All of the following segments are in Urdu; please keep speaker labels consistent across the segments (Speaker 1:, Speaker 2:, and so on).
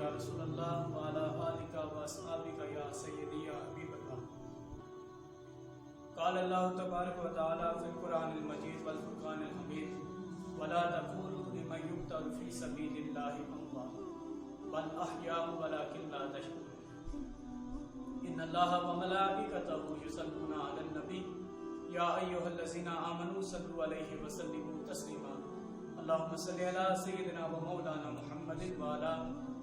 Speaker 1: یا رسول اللہ وعلی آلک واصحابک یا سیدی یا حبیب اللہ۔ قال اللہ تبارک و تعالی فی القرآن المجید والفرقان الحمید ولا تقولوا لمن یقتل فی سبیل اللہ اموات بل احیاء ولکن لا تشعرون۔ ان اللہ وملائکتہ یصلون علی النبی یا ایھا الذین آمنوا صلوا علیہ وسلموا تسلیما۔ اللهم صل على سيدنا ومولانا محمد وعلى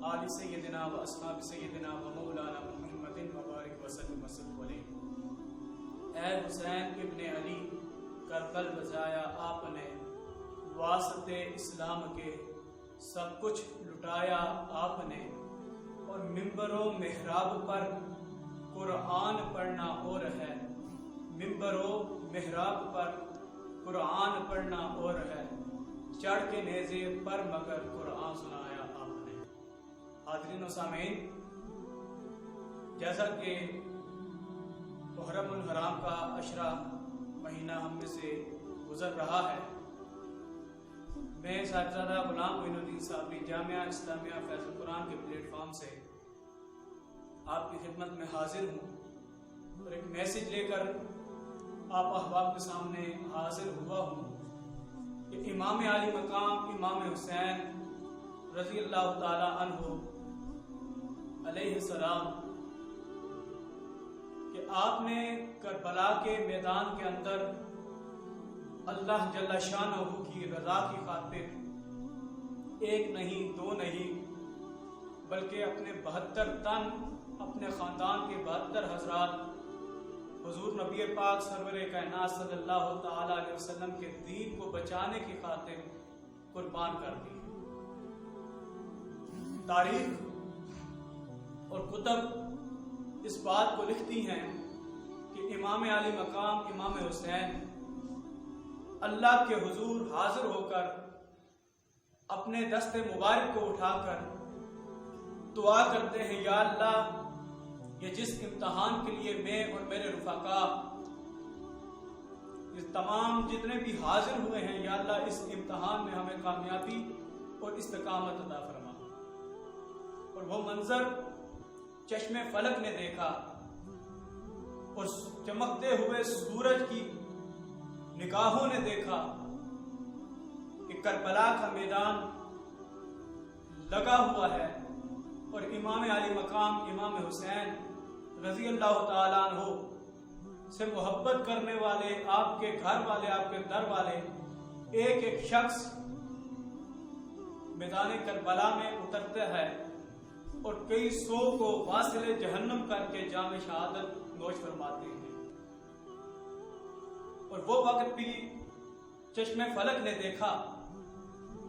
Speaker 1: آل سيدنا واصحاب سيدنا ومولانا محمد وبارك وسلم عليه۔ اے حسین ابن علی کربل بجایا آپ نے، واسطے اسلام کے سب کچھ لٹایا آپ نے، اور ممبر و محراب پر قرآن پڑھنا اور ہے، ممبر و محراب پر قرآن پڑھنا اور ہے، چڑھ کے نیزے پر مگر قرآن سنایا آپ نے۔ حاضرین و سامعین، جیسا کہ محرم الحرام کا عشرہ مہینہ ہم میں سے گزر رہا ہے، میں صاحبزادہ غلام معین الدین صابری جامعہ اسلامیہ فیض القرآن کے پلیٹ فارم سے آپ کی خدمت میں حاضر ہوں اور ایک میسج لے کر آپ احباب کے سامنے حاضر ہوا ہوں کہ امام علی مقام امام حسین رضی اللہ تعالی عنہ علیہ السلام کہ آپ نے کربلا کے میدان کے اندر اللہ جل شانہ کی رضا کی خاطر ایک نہیں دو نہیں بلکہ اپنے 72 تن، اپنے خاندان کے 72 حضرات حضور نبی پاک سرور کائنات صلی اللہ تعالی علیہ وسلم کے دین کو بچانے کی خاطر قربان کر دی۔ تاریخ اور کتب اس بات کو لکھتی ہیں کہ امام علی مقام امام حسین اللہ کے حضور حاضر ہو کر اپنے دست مبارک کو اٹھا کر دعا کرتے ہیں، یا اللہ یہ جس امتحان کے لیے میں اور میرے رفقا یہ تمام جتنے بھی حاضر ہوئے ہیں، یا اللہ اس امتحان میں ہمیں کامیابی اور استقامت عطا فرما۔ اور وہ منظر چشم فلک نے دیکھا اور چمکتے ہوئے سورج کی نگاہوں نے دیکھا کہ کربلا کا میدان لگا ہوا ہے اور امام علی مقام امام حسین رضی اللہ تعالیٰ عنہ سے محبت کرنے والے، آپ کے گھر والے، آپ کے در والے ایک ایک شخص میدان کربلا میں اترتا ہے اور کئی سو کو واصل جہنم کر کے جام شہادت نوش فرماتے ہیں۔ اور وہ وقت بھی چشم فلک نے دیکھا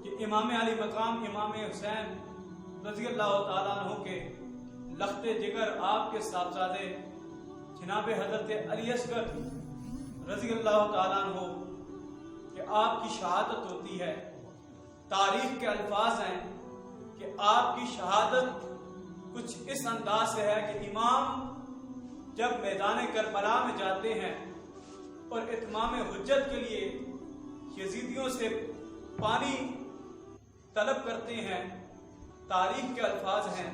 Speaker 1: کہ امام علی مقام امام حسین رضی اللہ تعالیٰ عنہ کے لخت جگر آپ کے صاحبزادے جناب حضرت علی اصغر رضی اللہ تعالیٰ عنہ کہ آپ کی شہادت ہوتی ہے۔ تاریخ کے الفاظ ہیں کہ آپ کی شہادت کچھ اس انداز سے ہے کہ امام جب میدان کربلا میں جاتے ہیں اور اتمام حجت کے لیے یزیدیوں سے پانی طلب کرتے ہیں، تاریخ کے الفاظ ہیں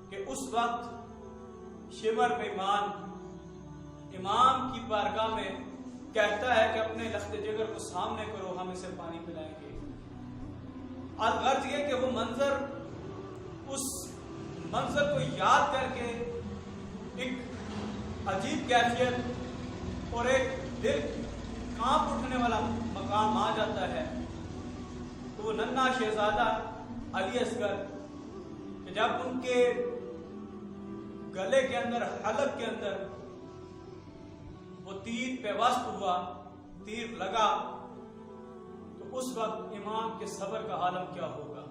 Speaker 1: کہ اس وقت شمر بیمان امام کی بارگاہ میں کہتا ہے کہ اپنے لخت جگر کو سامنے کرو، ہم اسے پانی پلائیں گے۔ الغرض یہ کہ وہ منظر، اس منظر کو یاد کر کے ایک عجیب کیفیت اور ایک دل کانپ اٹھنے والا مقام آ جاتا ہے۔ تو وہ ننھا شہزادہ علی اصغر کہ جب ان کے گلے کے اندر، حلق کے اندر وہ تیر پیوست ہوا، تیر لگا، تو اس وقت امام کے صبر کا عالم کیا ہوگا؟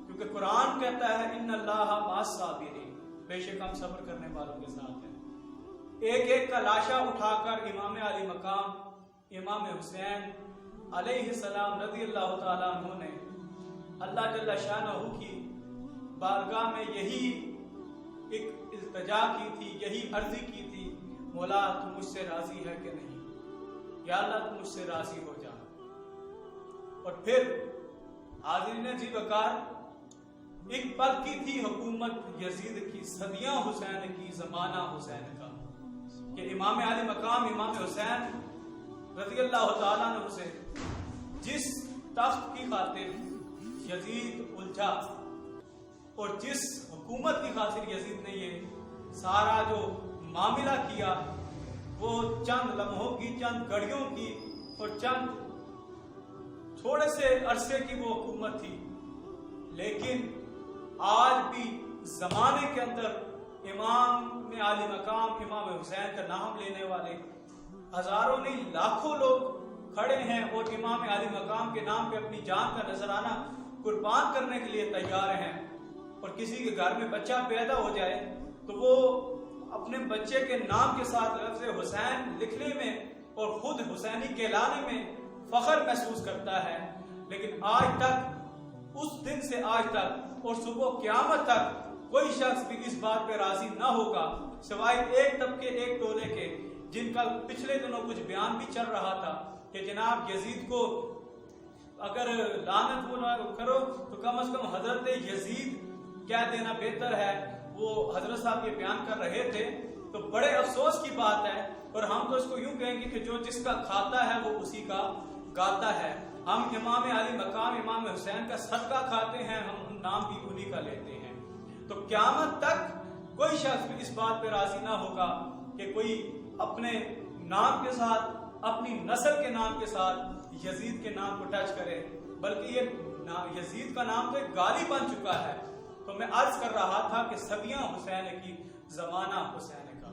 Speaker 1: کیونکہ قرآن کہتا ہے ان اللہ مع الصابرین، بے شک ہم صبر کرنے والوں کے ساتھ ہیں۔ ایک ایک کا لاشا اٹھا کر امام علی مقام امام حسین علیہ السلام رضی اللہ تعالیٰ عنہ نے اللہ جل شانہ کی بارگاہ میں یہی ایک التجا کی تھی، یہی عرضی کی تھی، مولا تو مجھ سے راضی ہے کہ نہیں، یا اللہ تو مجھ سے راضی ہو جا۔ اور پھر حاضرین جی وقار ایک پل کی تھی حکومت یزید کی، صدیاں حسین کی، زمانہ حسین کا، کہ امام علی مقام امام حسین رضی اللہ تعالیٰ عنہ سے جس تخت کی خاطر یزید الجھا اور جس حکومت کی خاطر یزید نے یہ سارا جو معاملہ کیا، وہ چند لمحوں کی، چند گھڑیوں کی اور چند تھوڑے سے عرصے کی وہ حکومت تھی، لیکن آج بھی زمانے کے اندر امام علی مقام امام حسین کا نام لینے والے ہزاروں نہیں لاکھوں لوگ کھڑے ہیں اور امام علی مقام کے نام پہ اپنی جان کا نذرانہ قربان کرنے کے لیے تیار ہیں۔ اور کسی کے گھر میں بچہ پیدا ہو جائے تو وہ اپنے بچے کے نام کے ساتھ لفظ حسین لکھنے میں اور خود حسینی کہلانے میں فخر محسوس کرتا ہے، لیکن آج تک، اس دن سے آج تک اور صبح قیامت تک کوئی شخص بھی اس بات پہ راضی نہ ہوگا سوائے ایک طبقے، ایک ٹولے کے، جن کا پچھلے دنوں کچھ بیان بھی چل رہا تھا کہ جناب یزید کو اگر لعنت کرو تو کم از کم حضرت یزید کہہ دینا بہتر ہے۔ وہ حضرت صاحب یہ بیان کر رہے تھے تو بڑے افسوس کی بات ہے، اور ہم تو اس کو یوں کہیں گے کہ جو جس کا کھاتا ہے وہ اسی کا گاتا ہے۔ ہم امام علی مقام امام حسین کا صدقہ کھاتے ہیں، ہم نام بھی انہی کا لیتے ہیں۔ تو قیامت تک کوئی شخص بھی اس بات پہ راضی نہ ہوگا کہ کوئی اپنے نام کے ساتھ، اپنی نسل کے نام کے ساتھ یزید کے نام کو ٹچ کرے، بلکہ یہ یزید کا نام تو ایک گالی بن چکا ہے۔ تو میں عرض کر رہا تھا کہ صدیاں حسین کی، زمانہ حسین کا۔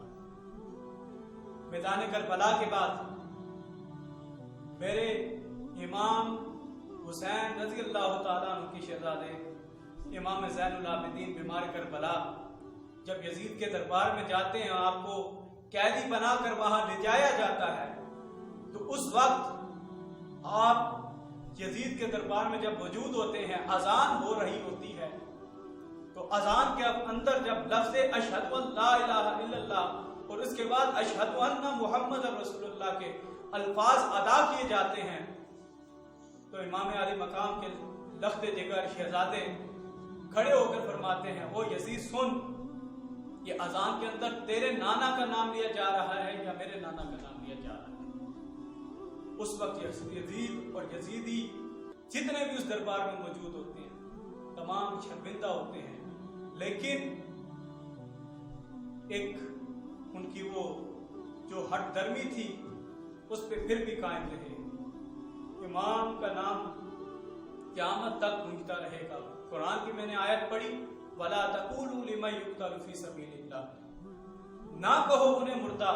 Speaker 1: میدان کربلا کے بعد میرے امام حسین رضی اللہ تعالیٰ عنہ کی شہزادے امام زین العابدین بیمار کربلا جب یزید کے دربار میں جاتے ہیں، آپ کو قیدی بنا کر وہاں لے جایا جاتا ہے، تو اس وقت آپ یزید کے دربار میں جب موجود ہوتے ہیں، اذان ہو رہی ہوتی ہے، تو اذان کے اندر جب لفظ اشہد ان لا الہ الا اللہ اور اس کے بعد اشہد ان محمد رسول اللہ کے الفاظ ادا کیے جاتے ہیں، تو امام علی مقام کے لخت جگر شہزادے کھڑے ہو کر فرماتے ہیں، او یزید سن، یہ اذان کے اندر تیرے نانا کا نام لیا جا رہا ہے یا میرے نانا کا نام لیا جا رہا ہے؟ اس وقت یزید اور یزیدی جتنے بھی اس دربار میں موجود ہوتے ہیں تمام شرمندہ ہوتے ہیں، لیکن ایک ان کی وہ جو ہٹ درمی تھی اس پہ پھر بھی قائم رہے۔ امام کا نام قیامت تک گونجتا رہے گا۔ قرآن کی میں نے آیت پڑھی، وَلَا تَقُولُوا لِمَن يُقْتَلُ فِي سَبِيلِ اللَّهِ، نہ کہو انہیں مردہ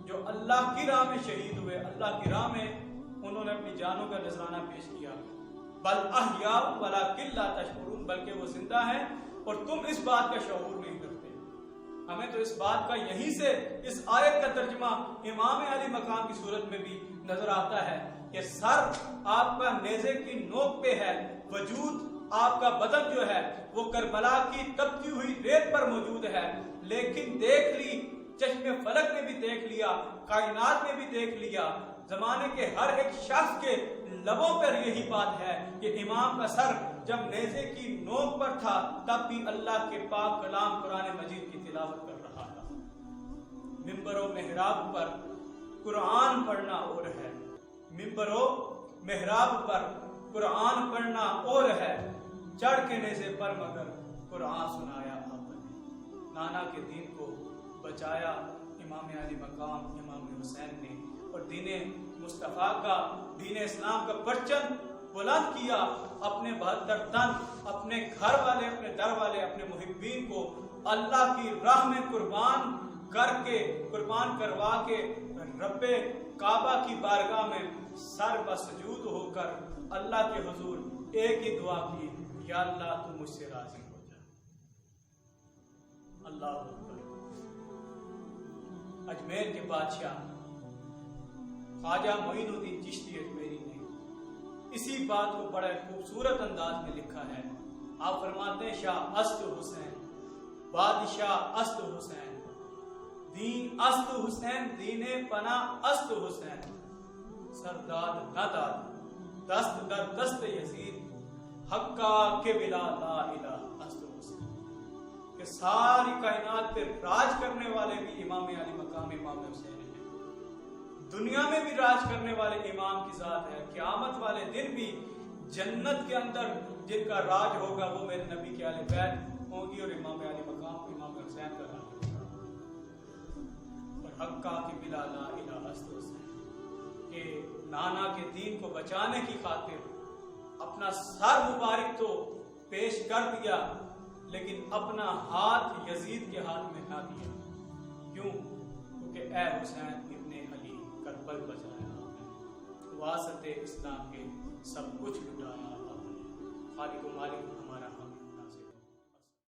Speaker 1: جو اللہ کی راہ میں شہید ہوئے، اللہ کی راہ میں انہوں نے اپنی جانوں کا نذرانہ پیش کیا، بل احیاء وَلَٰكِن لَا تَشْعُرُونَ، بلکہ وہ زندہ ہیں اور تم اس بات کا شعور نہیں کرتے۔ ہمیں تو اس بات کا یہیں سے اس آیت کا ترجمہ امام علی مقام کی صورت میں بھی نظر آتا ہے کہ سر آپ کا نیزے کی نوک پہ ہے، وجود آپ کا بدن جو ہے وہ کربلا کی تپتی ہوئی ریت پر موجود ہے، لیکن دیکھ لی، چشم فلک نے بھی دیکھ لیا، کائنات نے بھی دیکھ لیا، زمانے کے ہر ایک شخص کے لبوں پر یہی بات ہے کہ امام کا سر جب نیزے کی نوک پر تھا تب بھی اللہ کے پاک کلام قرآن مجید کی تلاوت کر رہا تھا۔ ممبر و محراب پر قرآن پڑھنا اور ہے، ممبر و محراب پر قرآن پڑھنا اور ہے، چڑھ کے نیزے پر مگر قرآن سنایا آپ نے، نانا کے دین کو بچایا امام علی مقام امام حسین نے، اور دین مصطفیٰ کا، دین اسلام کا پرچم بلند کیا، اپنے 72 تن، اپنے گھر والے، اپنے در والے، اپنے محبین کو اللہ کی راہ میں قربان کروا کے رب کعبہ کی بارگاہ میں سر بسجود ہو کر اللہ کے حضور ایک ہی دعا کی، یا اللہ تو مجھ سے راضی ہو جا۔ اللہ اکبر۔ اجمیر کے بادشاہ خواجہ معین الدین چشتی اجمیری نے اسی بات کو بڑے خوبصورت انداز میں لکھا ہے۔ آپ فرماتے ہیں، شاہ است حسین، بادشاہ است حسین، دین است حسین، دین پناہ است حسین، سرداد نہ داد، دست در دست یزید، حقا کے بلا لا الہ کہ ساری کائنات پہ راج کرنے والے بھی امام علی مقام امام حسین ہیں، دنیا میں بھی راج کرنے والے امام کی ذات ہے، قیامت والے دن بھی جنت کے اندر جن کا راج ہوگا وہ میرے نبی کے اہل بیت ہوں گی، اور امام علی مقام امام حسین کا راج ہوگا۔ اور حق کا کہ بلا لا الہ الا حسین، کہ نانا کے دین کو بچانے کی خاطر اپنا سر مبارک تو پیش کر دیا، لیکن اپنا ہاتھ یزید کے ہاتھ میں نہ دیا۔ کیوں؟ کیونکہ اے حسین ابن علی کربل بجایا آپ نے، واسطے اسلام کے سب کچھ لٹایا آپ نے، خالق و مالک ہمارا